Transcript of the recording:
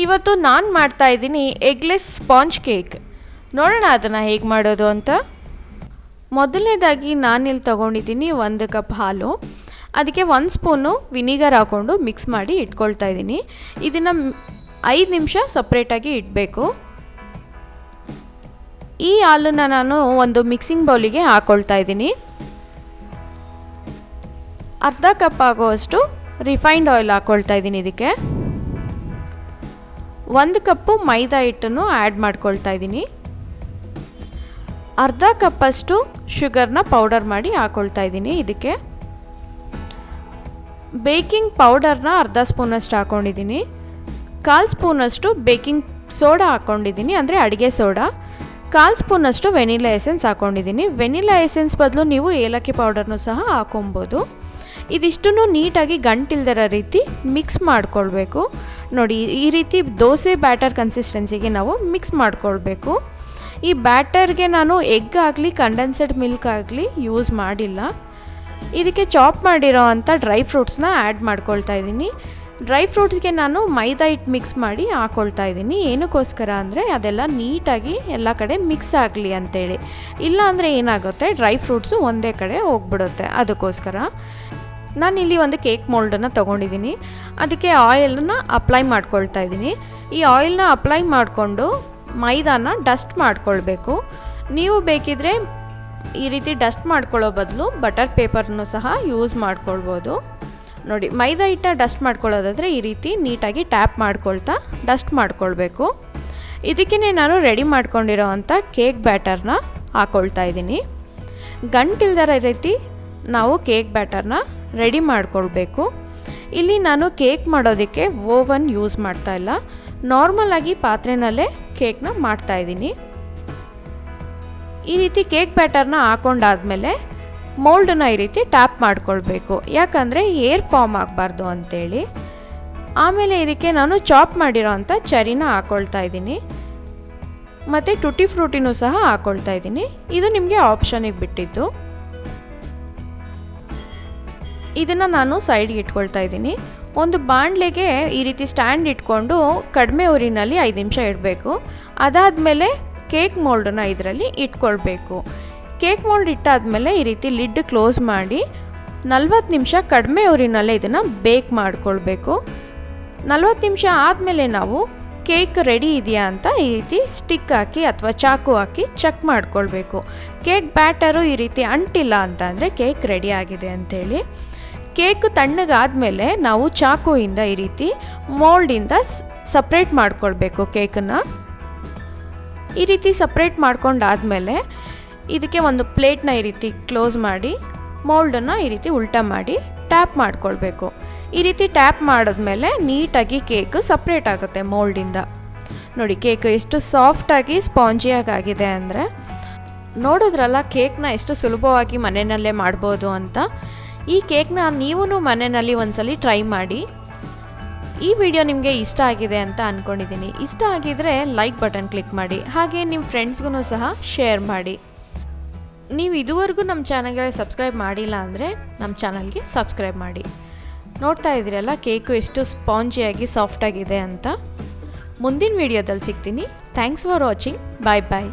ಇವತ್ತು ನಾನು ಮಾಡ್ತಾ ಇದ್ದೀನಿ ಎಗ್ಲೆಸ್ ಸ್ಪಾಂಜ್ ಕೇಕ್. ನೋಡೋಣ ಅದನ್ನು ಹೇಗೆ ಮಾಡೋದು ಅಂತ. ಮೊದಲನೇದಾಗಿ ನಾನಿಲ್ಲಿ ತೊಗೊಂಡಿದ್ದೀನಿ 1 ಕಪ್ ಹಾಲು. ಅದಕ್ಕೆ 1 ಸ್ಪೂನು ವಿನಿಗರ್ ಹಾಕ್ಕೊಂಡು ಮಿಕ್ಸ್ ಮಾಡಿ ಇಟ್ಕೊಳ್ತಾ ಇದ್ದೀನಿ. ಇದನ್ನು 5 ನಿಮಿಷ ಸಪ್ರೇಟಾಗಿ ಇಡಬೇಕು. ಈ ಹಾಲನ್ನು ನಾನು ಒಂದು ಮಿಕ್ಸಿಂಗ್ ಬೌಲಿಗೆ ಹಾಕ್ಕೊಳ್ತಾ ಇದ್ದೀನಿ. ಅರ್ಧ ಕಪ್ ಆಗುವಷ್ಟು ರಿಫೈನ್ಡ್ ಆಯಿಲ್ ಹಾಕ್ಕೊಳ್ತಾ ಇದ್ದೀನಿ. ಇದಕ್ಕೆ 1 ಕಪ್ಪು ಮೈದಾ ಹಿಟ್ಟನ್ನು ಆ್ಯಡ್ ಮಾಡ್ಕೊಳ್ತಾ ಇದ್ದೀನಿ. ಅರ್ಧ ಕಪ್ಪಷ್ಟು ಶುಗರ್ನ ಪೌಡರ್ ಮಾಡಿ ಹಾಕ್ಕೊಳ್ತಾ ಇದ್ದೀನಿ. ಇದಕ್ಕೆ ಬೇಕಿಂಗ್ ಪೌಡರ್ನ ಅರ್ಧ ಸ್ಪೂನಷ್ಟು ಹಾಕ್ಕೊಂಡಿದ್ದೀನಿ. 1/4 ಸ್ಪೂನಷ್ಟು ಬೇಕಿಂಗ್ ಸೋಡಾ ಹಾಕ್ಕೊಂಡಿದ್ದೀನಿ, ಅಂದರೆ ಅಡುಗೆ ಸೋಡಾ. 1/4 ಸ್ಪೂನಷ್ಟು ವೆನಿಲಾ ಎಸೆನ್ಸ್ ಹಾಕ್ಕೊಂಡಿದ್ದೀನಿ. ವೆನಿಲಾ ಎಸೆನ್ಸ್ ಬದಲು ನೀವು ಏಲಕ್ಕಿ ಪೌಡರ್ನೂ ಸಹ ಹಾಕ್ಕೊಬೋದು. ಇದಿಷ್ಟನ್ನು ನೀಟಾಗಿ ಗಂಟಿಲ್ದಿರೋ ರೀತಿ ಮಿಕ್ಸ್ ಮಾಡ್ಕೊಳ್ಬೇಕು. ನೋಡಿ, ಈ ರೀತಿ ದೋಸೆ ಬ್ಯಾಟರ್ ಕನ್ಸಿಸ್ಟೆನ್ಸಿಗೆ ನಾವು ಮಿಕ್ಸ್ ಮಾಡ್ಕೊಳ್ಬೇಕು. ಈ ಬ್ಯಾಟರ್ಗೆ ನಾನು ಎಗ್ ಆಗಲಿ ಕಂಡೆನ್ಸೆಡ್ ಮಿಲ್ಕ್ ಆಗಲಿ ಯೂಸ್ ಮಾಡಿಲ್ಲ. ಇದಕ್ಕೆ ಚಾಪ್ ಮಾಡಿರೋ ಅಂಥ ಡ್ರೈ ಫ್ರೂಟ್ಸ್ನ ಆ್ಯಡ್ ಮಾಡ್ಕೊಳ್ತಾ ಇದ್ದೀನಿ. ಡ್ರೈ ಫ್ರೂಟ್ಸ್ಗೆ ನಾನು ಮೈದಾ ಹಿಟ್ಟು ಮಿಕ್ಸ್ ಮಾಡಿ ಹಾಕ್ಕೊಳ್ತಾ ಇದ್ದೀನಿ. ಏನಕ್ಕೋಸ್ಕರ ಅಂದರೆ ಅದೆಲ್ಲ ನೀಟಾಗಿ ಎಲ್ಲ ಕಡೆ ಮಿಕ್ಸ್ ಆಗಲಿ ಅಂಥೇಳಿ. ಇಲ್ಲ ಅಂದರೆ ಏನಾಗುತ್ತೆ, ಡ್ರೈ ಫ್ರೂಟ್ಸು ಒಂದೇ ಕಡೆ ಹೋಗ್ಬಿಡುತ್ತೆ. ಅದಕ್ಕೋಸ್ಕರ ನಾನಿಲ್ಲಿ ಒಂದು ಕೇಕ್ ಮೋಲ್ಡನ್ನು ತೊಗೊಂಡಿದ್ದೀನಿ. ಅದಕ್ಕೆ ಆಯಿಲನ್ನು ಅಪ್ಲೈ ಮಾಡ್ಕೊಳ್ತಾ ಇದ್ದೀನಿ. ಈ ಆಯಿಲ್ನ ಅಪ್ಲೈ ಮಾಡಿಕೊಂಡು ಮೈದಾನ ಡಸ್ಟ್ ಮಾಡ್ಕೊಳ್ಬೇಕು. ನೀವು ಬೇಕಿದ್ರೆ ಈ ರೀತಿ ಡಸ್ಟ್ ಮಾಡ್ಕೊಳ್ಳೋ ಬದಲು ಬಟರ್ ಪೇಪರ್ನೂ ಸಹ ಯೂಸ್ ಮಾಡ್ಕೊಳ್ಬೋದು. ನೋಡಿ, ಮೈದಾ ಹಿಟ್ಟನ್ನ ಡಸ್ಟ್ ಮಾಡ್ಕೊಳ್ಳೋದಾದರೆ ಈ ರೀತಿ ನೀಟಾಗಿ ಟ್ಯಾಪ್ ಮಾಡ್ಕೊಳ್ತಾ ಡಸ್ಟ್ ಮಾಡ್ಕೊಳ್ಬೇಕು. ಇದಕ್ಕೇ ನಾನು ರೆಡಿ ಮಾಡ್ಕೊಂಡಿರೋ ಅಂಥ ಕೇಕ್ ಬ್ಯಾಟರ್ನ ಹಾಕ್ಕೊಳ್ತಾ ಇದ್ದೀನಿ. ಗಂಟಿಲ್ದರ ರೀತಿ ನಾವು ಕೇಕ್ ಬ್ಯಾಟರ್ನ ರೆಡಿ ಮಾಡ್ಕೊಳ್ಬೇಕು. ಇಲ್ಲಿ ನಾನು ಕೇಕ್ ಮಾಡೋದಕ್ಕೆ ಓವನ್ ಯೂಸ್ ಮಾಡ್ತಾ ಇಲ್ಲ, ನಾರ್ಮಲಾಗಿ ಪಾತ್ರೆನಲ್ಲೇ ಕೇಕ್ನ ಮಾಡ್ತಾಯಿದ್ದೀನಿ. ಈ ರೀತಿ ಕೇಕ್ ಬ್ಯಾಟರ್ನ ಹಾಕ್ಕೊಂಡಾದ್ಮೇಲೆ ಮೋಲ್ಡನ್ನ ಈ ರೀತಿ ಟ್ಯಾಪ್ ಮಾಡ್ಕೊಳ್ಬೇಕು, ಯಾಕಂದರೆ ಏರ್ ಫಾರ್ಮ್ ಆಗಬಾರ್ದು ಅಂಥೇಳಿ. ಆಮೇಲೆ ಇದಕ್ಕೆ ನಾನು ಚಾಪ್ ಮಾಡಿರೋ ಅಂಥ ಚೆರಿನ ಹಾಕ್ಕೊಳ್ತಾ ಇದ್ದೀನಿ, ಮತ್ತು ಟುಟಿ ಫ್ರೂಟಿನೂ ಸಹ ಹಾಕ್ಕೊಳ್ತಾ ಇದ್ದೀನಿ. ಇದು ನಿಮಗೆ ಆಪ್ಷನಿಗೆ ಬಿಟ್ಟಿದ್ದು. ಇದನ್ನು ನಾನು ಸೈಡ್ಗೆ ಇಟ್ಕೊಳ್ತಾ ಇದ್ದೀನಿ. ಒಂದು ಬಾಣಲೆಗೆ ಈ ರೀತಿ ಸ್ಟ್ಯಾಂಡ್ ಇಟ್ಕೊಂಡು ಕಡಿಮೆ ಉರಿನಲ್ಲಿ 5 ನಿಮಿಷ ಇಡಬೇಕು. ಅದಾದಮೇಲೆ ಕೇಕ್ ಮೋಲ್ಡನ್ನ ಇದರಲ್ಲಿ ಇಟ್ಕೊಳ್ಬೇಕು. ಕೇಕ್ ಮೋಲ್ಡ್ ಇಟ್ಟಾದಮೇಲೆ ಈ ರೀತಿ ಲಿಡ್ ಕ್ಲೋಸ್ ಮಾಡಿ 40 ನಿಮಿಷ ಕಡಿಮೆ ಉರಿನಲ್ಲೇ ಇದನ್ನು ಬೇಕ್ ಮಾಡ್ಕೊಳ್ಬೇಕು. 40 ನಿಮಿಷ ಆದಮೇಲೆ ನಾವು ಕೇಕ್ ರೆಡಿ ಇದೆಯಾ ಅಂತ ಈ ರೀತಿ ಸ್ಟಿಕ್ ಹಾಕಿ ಅಥವಾ ಚಾಕು ಹಾಕಿ ಚೆಕ್ ಮಾಡ್ಕೊಳ್ಬೇಕು. ಕೇಕ್ ಬ್ಯಾಟರು ಈ ರೀತಿ ಅಂಟಿಲ್ಲ ಅಂತ ಅಂದರೆ ಕೇಕ್ ರೆಡಿ ಆಗಿದೆ ಅಂಥೇಳಿ. ಕೇಕ್ ತಣ್ಣಗಾದಮೇಲೆ ನಾವು ಚಾಕುವಿಂದ ಈ ರೀತಿ ಮೋಲ್ಡಿಂದ ಸಪ್ರೇಟ್ ಮಾಡ್ಕೊಳ್ಬೇಕು ಕೇಕನ್ನು. ಈ ರೀತಿ ಸಪ್ರೇಟ್ ಮಾಡ್ಕೊಂಡಾದಮೇಲೆ ಇದಕ್ಕೆ ಒಂದು ಪ್ಲೇಟ್ನ ಈ ರೀತಿ ಕ್ಲೋಸ್ ಮಾಡಿ ಮೋಲ್ಡನ್ನು ಈ ರೀತಿ ಉಲ್ಟಾ ಮಾಡಿ ಟ್ಯಾಪ್ ಮಾಡ್ಕೊಳ್ಬೇಕು. ಈ ರೀತಿ ಟ್ಯಾಪ್ ಮಾಡಿದ್ಮೇಲೆ ನೀಟಾಗಿ ಕೇಕು ಸಪ್ರೇಟ್ ಆಗುತ್ತೆ ಮೋಲ್ಡಿಂದ. ನೋಡಿ, ಕೇಕ್ ಎಷ್ಟು ಸಾಫ್ಟಾಗಿ ಸ್ಪಾಂಜಿಯಾಗಿ ಆಗಿದೆ ಅಂದರೆ. ನೋಡಿದ್ರಲ್ಲ ಕೇಕ್ನ ಎಷ್ಟು ಸುಲಭವಾಗಿ ಮನೆಯಲ್ಲೇ ಮಾಡ್ಬೋದು ಅಂತ. ಈ ಕೇಕ್ನ ನೀವು ಮನೆಯಲ್ಲಿ ಒಂದ್ಸಲಿ ಟ್ರೈ ಮಾಡಿ. ಈ ವಿಡಿಯೋ ನಿಮಗೆ ಇಷ್ಟ ಆಗಿದೆ ಅಂತ ಅಂದ್ಕೊಂಡಿದ್ದೀನಿ. ಇಷ್ಟ ಆಗಿದರೆ ಲೈಕ್ ಬಟನ್ ಕ್ಲಿಕ್ ಮಾಡಿ, ಹಾಗೆ ನಿಮ್ಮ ಫ್ರೆಂಡ್ಸ್ಗೂ ಸಹ ಶೇರ್ ಮಾಡಿ. ನೀವು ಇದುವರೆಗೂ ನಮ್ಮ ಚಾನಲ್ಗೆ ಸಬ್ಸ್ಕ್ರೈಬ್ ಮಾಡಿಲ್ಲ ಅಂದರೆ ನಮ್ಮ ಚಾನಲ್ಗೆ ಸಬ್ಸ್ಕ್ರೈಬ್ ಮಾಡಿ. ನೋಡ್ತಾ ಇದ್ದೀರಲ್ಲ ಕೇಕು ಎಷ್ಟು ಸ್ಪಾಂಜಿಯಾಗಿ ಸಾಫ್ಟಾಗಿದೆ ಅಂತ. ಮುಂದಿನ ವಿಡಿಯೋದಲ್ಲಿ ಸಿಗ್ತೀನಿ. Thanks for watching. Bye bye.